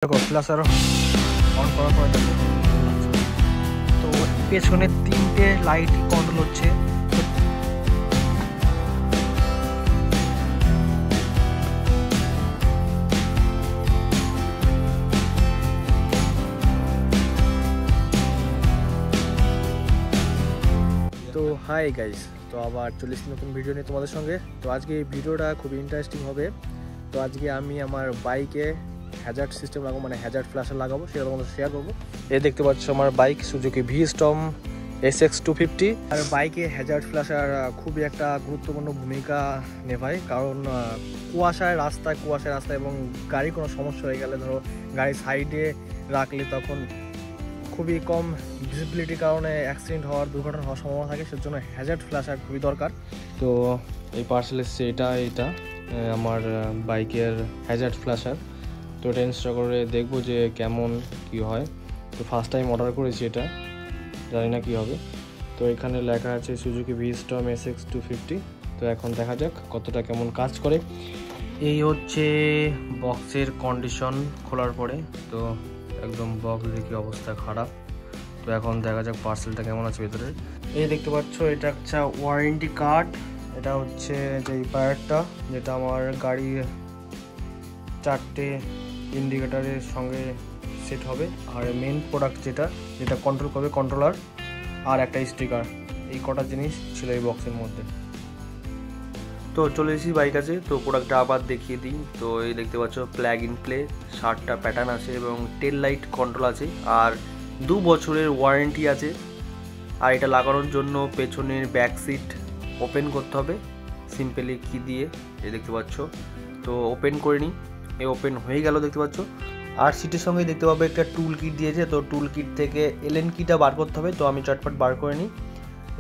দেখো flasher on করার পরে দেখো তো পেছনে 3টে লাইট কন্ট্রোল হচ্ছে। তো হাই গাইস, তো আবার চলে এসেছি নতুন ভিডিও নিয়ে তোমাদের সঙ্গে। তো আজকে এই ভিডিওটা খুব ইন্টারেস্টিং হবে। তো আজকে আমি আমার বাইকে হ্যাজার্ড সিস্টেম লাগাবো, মানে হ্যাজার্ড ফ্ল্যাশার লাগাবো, সেটা তোমাদের শেয়ার করবো। এই দেখতে পাচ্ছ আমার বাইক সুজুকি ভি-স্টর্ম SX250। আর বাইকে হ্যাজার্ড ফ্ল্যাশার খুবই একটা গুরুত্বপূর্ণ ভূমিকা নেভায়, কারণ কুয়াশায় রাস্তায় এবং গাড়ির কোনো সমস্যা হয়ে গেলে, ধরো গাড়ি সাইডে রাখলে তখন খুবই কম ভিজিবিলিটির কারণে অ্যাক্সিডেন্ট হওয়ার, দুর্ঘটনা হওয়ার সম্ভাবনা থাকে, সেজন্য হ্যাজার্ড ফ্ল্যাশার খুবই দরকার। তো এই পার্সেল এসছে, এটা আমার বাইকের হ্যাজার্ড ফ্ল্যাশার। তো এটা ইনস্টল করে দেখবো যে কেমন কি হয়। তো ফার্স্ট টাইম অর্ডার করেছি, এটা জানি না কি হবে। তো এখানে লেখা আছে সুজুকি ভি-স্টর্ম SX250। তো এখন দেখা যাক কতটা কেমন কাজ করে। এই হচ্ছে বক্সের কন্ডিশন খোলার পরে। তো একদম বক্স দেখি অবস্থা খারাপ। তো এখন দেখা যাক পার্সেলটা কেমন আছে ভেতরে। এই দেখতে পাচ্ছ, এটা একটা ওয়ারেন্টি কার্ড। এটা হচ্ছে যে পায়ারটা, যেটা আমার গাড়ির 4টে ইন্ডিকেটারের সঙ্গে সেট হবে। আর মেন প্রোডাক্ট যেটা কন্ট্রোল করবে, কন্ট্রোলার আর একটা স্টিকার। এই কটা জিনিস ছিল এই বক্সের মধ্যে। তো চলে এসেছি বাইক আছে। তো প্রোডাক্টটা আবার দেখিয়ে দিই। তো এই দেখতে পাচ্ছ প্লাগ ইন প্লে, 7টা প্যাটার্ন আছে এবং টেল লাইট কন্ট্রোল আছে, আর 2 বছরের ওয়ারেন্টি আছে। আর এটা লাগানোর জন্য পেছনের ব্যাক সিট ওপেন করতে হবে সিম্পলি কি দিয়ে, এই দেখতে পাচ্ছ। তো ওপেন করে নিই, এই ওপেন হয়ে গেল দেখতে পাচ্ছ। আর সিটের সঙ্গে দেখতে পাবে একটা টুল কিট দিয়েছে। তো টুল কিট থেকে এলএন কিটা বার করতে হবে। তো আমি চটপট বার করে নিই।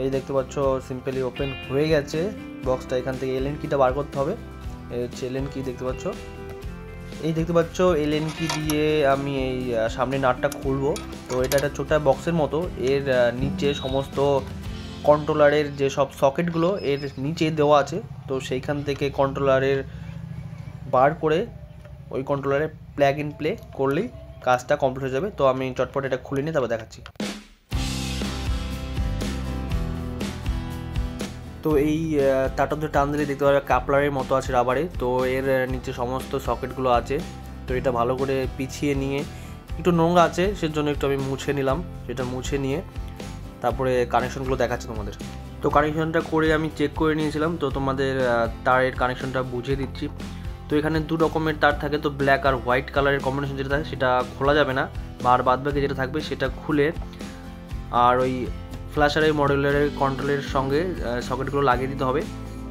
এই দেখতে পাচ্ছ সিম্পলি ওপেন হয়ে গেছে বক্সটা। এখান থেকে এলএন কিটা বার করতে হবে। এই হচ্ছে এলএন কি, দেখতে পাচ্ছ। এই দেখতে পাচ্ছ এলএন কি দিয়ে আমি এই সামনে নাটটা খুলবো। তো এটা একটা ছোটা বক্সের মতো, এর নিচে সমস্ত কন্ট্রোলারের যে সব সকেটগুলো এর নিচে দেওয়া আছে। তো সেইখান থেকে কন্ট্রোলারের বার করে ওই কন্ট্রোলারে প্লাগ ইন প্লে করলেই কাজটা কমপ্লিট হয়ে যাবে। তো আমি চটপট এটা খুলে নিয়ে তারপর দেখাচ্ছি। তো এই তারটা ধরে টান দিলে দেখতে পাবে কাপলারের মতো আছে রাবারে। তো এর নিচে সমস্ত সকেটগুলো আছে। তো এটা ভালো করে পিছিয়ে নিয়ে, একটু নোংরা আছে সেজন্য একটু আমি মুছে নিলাম। সেটা মুছে নিয়ে তারপরে কানেকশনগুলো দেখাচ্ছি তোমাদের। তো কানেকশনটা করে আমি চেক করে নিয়েছিলাম। তো তোমাদের তারের কানেকশনটা বুঝিয়ে দিচ্ছি। তো এখানে 2 রকমের তার থাকে। তো ব্ল্যাক আর হোয়াইট কালারের কম্বিনেশন যেটা থাকে সেটা খোলা যাবে না, আর বাদ বাকি যেটা থাকবে সেটা খুলে আর ওই ফ্ল্যাশারের মডেলের কন্ট্রোলের সঙ্গে সকেটগুলো লাগিয়ে দিতে হবে।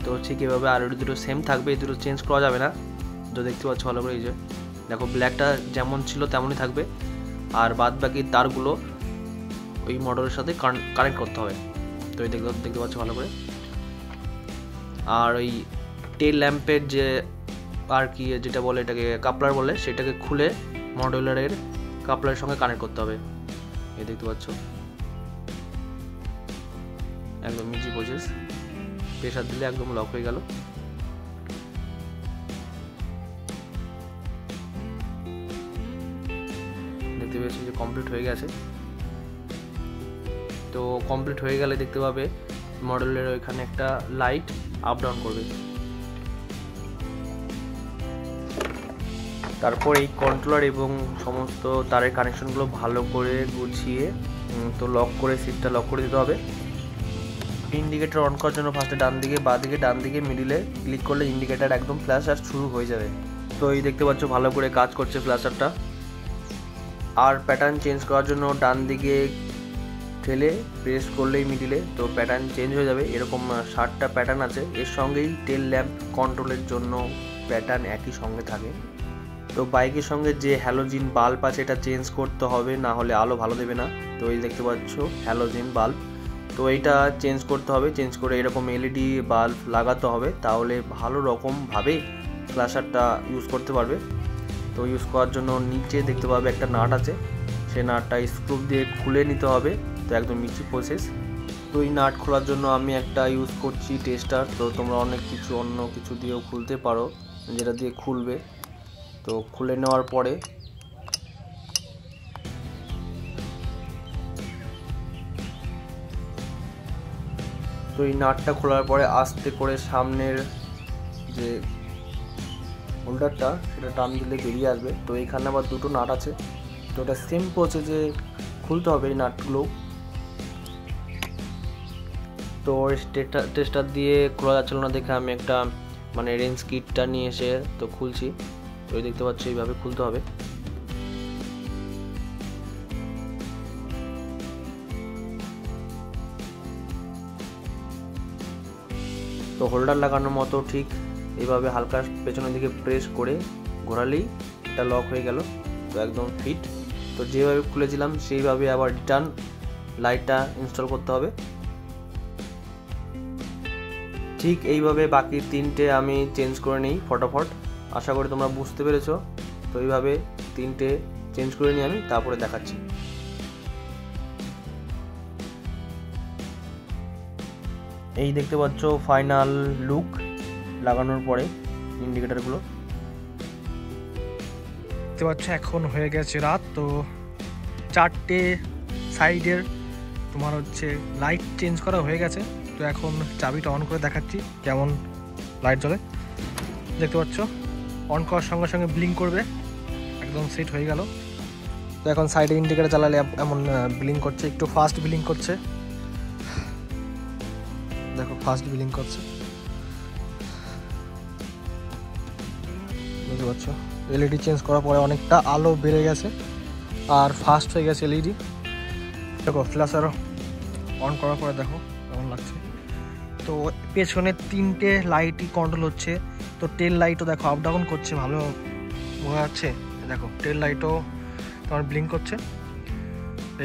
তো ঠিক এভাবে। আর ওই দুটো সেম থাকবে, এই দুটো চেঞ্জ করা যাবে না। তো দেখতে পাচ্ছ ভালো করে, এই যে দেখো ব্ল্যাকটা যেমন ছিল তেমনই থাকবে, আর বাদ বাকি তারগুলো ওই মডেলের সাথে কানেক্ট করতে হবে। তো এই দেখতে পাচ্ছ ভালো করে। আর ওই টেল ল্যাম্পের যে আর কি যেটা বলে, এটাকে কাপলার বলে, সেটাকে খুলে মডেলারের কাপলারের সঙ্গে কানেক্ট করতে হবে। এই দেখতে পাচ্ছ একদম ইজি প্রসেস। প্রেসার দিলে একদম লক হয়ে গেল। দেখতে পেয়েছি যে কমপ্লিট হয়ে গেছে। তো কমপ্লিট হয়ে গেলে দেখতে পাবে মডেলের ওইখানে একটা লাইট আপ ডাউন করবে। তারপর এই কন্ট্রোলার এবং সমস্ত তারের কানেকশনগুলো ভালো করে গুছিয়ে তো লক করে সিটটা লক করে দিতে হবে। ইন্ডিকেটর অন করার জন্য ফার্স্টে ডান দিকে, বাঁ দিকে, ডান দিকে, মিডিলে ক্লিক করলে ইন্ডিকেটার একদম ফ্ল্যাশার শুরু হয়ে যাবে। তো এই দেখতে পাচ্ছ ভালো করে কাজ করছে ফ্ল্যাশারটা। আর প্যাটার্ন চেঞ্জ করার জন্য ডান দিকে ঠেলে প্রেস করলেই মিডিলে তো প্যাটার্ন চেঞ্জ হয়ে যাবে। এরকম 7টা প্যাটার্ন আছে। এর সঙ্গেই টেল ল্যাম্প কন্ট্রোলের জন্য প্যাটার্ন একই সঙ্গে থাকে। তো বাইকের সঙ্গে যে হ্যালোজিন বাল্ব আছে এটা চেঞ্জ করতে হবে, না হলে আলো ভালো দেবে না। তো এই দেখতে পাচ্ছ হ্যালোজিন বাল্ব, তো এইটা চেঞ্জ করতে হবে। চেঞ্জ করে এরকম এলইডি বাল্ব লাগাতে হবে, তাহলে ভালো রকমভাবে ফ্ল্যাশারটা ইউজ করতে পারবে। তো ইউজ করার জন্য নিচে দেখতে পাবে একটা নাট আছে, সেই নাটটা স্ক্রু দিয়ে খুলে নিতে হবে। তো একদম ইজি প্রসেস। তো এই নাট খোলার জন্য আমি একটা ইউজ করছি টেস্টার। তো তোমরা অন্য কিছু দিয়েও খুলতে পারো, যেটা দিয়ে খুলবে। তো খুলে নেওয়ার পরে তো এই নাটটা খোলার পরে আস্তে করে সামনের যে হোল্ডারটা সেটা টান দিলে বেরিয়ে আসবে। তো এইখানে আবার দুটো নাট আছে, তো ওটা সেম প্রসেসে খুলতে হবে এই নাটগুলো। তো টেস্টার দিয়ে খোলা যাচ্ছিল না দেখে আমি একটা মানে রেঞ্জ কিটটা নিয়ে এসে তো খুলছি। তো দেখতে পাচ্ছি এইভাবে খুলতে হবে। তো হোল্ডার লাগানোর মতো ঠিক এইভাবে হালকা পেছনের দিকে প্রেস করে ঘোরালেই এটা লক হয়ে গেল, তো একদম ফিট। তো যেভাবে খুলেছিলাম সেইভাবে আবার রিটার্ন লাইটটা ইনস্টল করতে হবে। ঠিক এইভাবে বাকি তিনটে আমি চেঞ্জ করে নিই ফটাফট। আশা করি তোমরা বুঝতে পেরেছো। তো এইভাবে তিনটে চেঞ্জ করে নিই আমি, তারপরে দেখাচ্ছি। এই দেখতে পাচ্ছ ফাইনাল লুক লাগানোর পরে ইন্ডিকেটারগুলো দেখতে পাচ্ছ। এখন হয়ে গেছে রাত, তো চারটে সাইডের তোমার হচ্ছে লাইট চেঞ্জ করা হয়ে গেছে। তো এখন চাবিটা অন করে দেখাচ্ছি কেমন লাইট জ্বলে। দেখতে পাচ্ছ অন করার সঙ্গে সঙ্গে ব্লিঙ্ক করবে, একদম সেট হয়ে গেল। তো এখন সাইডে ইন্ডিকেটার চালালে এমন ব্লিঙ্ক করছে, একটু ফাস্ট ব্লিঙ্ক করছে, দেখো ফাস্ট ব্লিঙ্ক করছে, বুঝতে পারছো। এলইডি চেঞ্জ করার পরে অনেকটা আলো বেড়ে গেছে আর ফাস্ট হয়ে গেছে এলইডি। দেখো ফ্ল্যাশার অন করার পরে দেখো কেমন লাগছে। তো পেছনে তিনটে লাইটই কন্ট্রোল হচ্ছে। তো টেল লাইটও দেখো আপ ডাউন করছে, ভালো বোঝা যাচ্ছে। দেখো টেল লাইটও তোমার ব্লিঙ্ক করছে।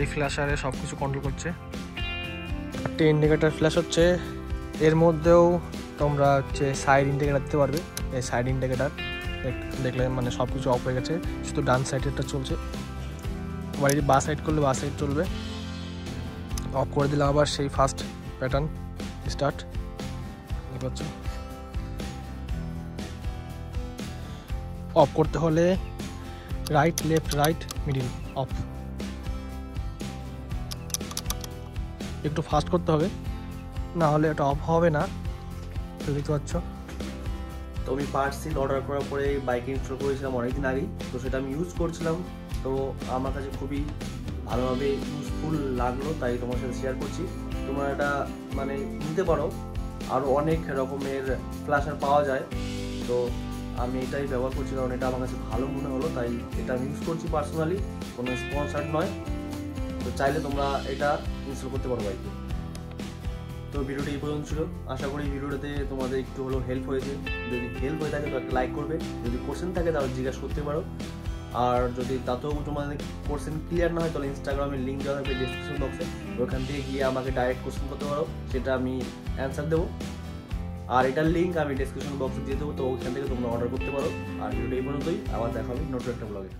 এই ফ্ল্যাশারে সব কিছু কন্ট্রোল করছে। একটা ইন্ডিকেটার ফ্ল্যাশ হচ্ছে, এর মধ্যেও তোমরা হচ্ছে সাইড ইন্ডিকেটার দিতে পারবে। এই সাইড ইন্ডিকেটার দেখলে মানে সব কিছু অফ হয়ে গেছে, শুধু ডান সাইডেরটা চলছে। আবার এই বা সাইড করলে বা সাইড চলবে। অফ করে দিলাম আবার সেই ফার্স্ট প্যাটার্ন স্টার্ট। দেখতে পাচ্ছ অফ করতে হলে right left right middle of, একটু ফাস্ট করতে হবে না হলে এটা অফ হবে না। তো দেখতে পাচ্ছ। তো আমি পার্সেল অর্ডার করার পরে বাইক ইনস্টল করেছিলাম অনেকদিন আগেই, তো সেটা আমি ইউজ করছিলাম। তো আমার কাছে খুবই ভালোভাবে ইউজফুল লাগলো, তাই তোমার সাথে শেয়ার করছি। তোমরা এটা মানে নিতে পারো, আরও অনেক রকমের ফ্ল্যাশার পাওয়া যায়। তো আমি এটাই ব্যবহার করছি কারণ এটা আমার কাছে ভালো মনে হলো, তাই এটা আমি ইউজ করছি পার্সোনালি, কোনো স্পন্সার্ড নয়। তো চাইলে তোমরা এটা ইনস্টল করতে পারো বাইকে। তো ভিডিওটি এই পর্যন্ত ছিল। আশা করি ভিডিওটাতে তোমাদের একটু হলেও হেল্প হয়েছে। যদি হেল্প হয়ে থাকে তো একটা লাইক করবে, যদি কোশ্চেন থাকে তাহলে জিজ্ঞাসা করতে পারো। আর যদি তাতেও তোমাদের কোশ্চেন ক্লিয়ার না হয় তাহলে ইনস্টাগ্রামের লিঙ্ক দেওয়া থাকবে ডেসক্রিপশন বক্সে, ওখান থেকে গিয়ে আমাকে ডাইরেক্ট কোশ্চেন করতে পারো, সেটা আমি অ্যান্সার দেবো। আর এটার লিঙ্ক আমি ডেসক্রিপশন বক্সে দিয়ে দেবো, তো ওখান থেকে তোমরা অর্ডার করতে পারো। আর ভিডিওটা এই পর্যন্তই, আবার দেখা হবে নতুন একটা ব্লগে।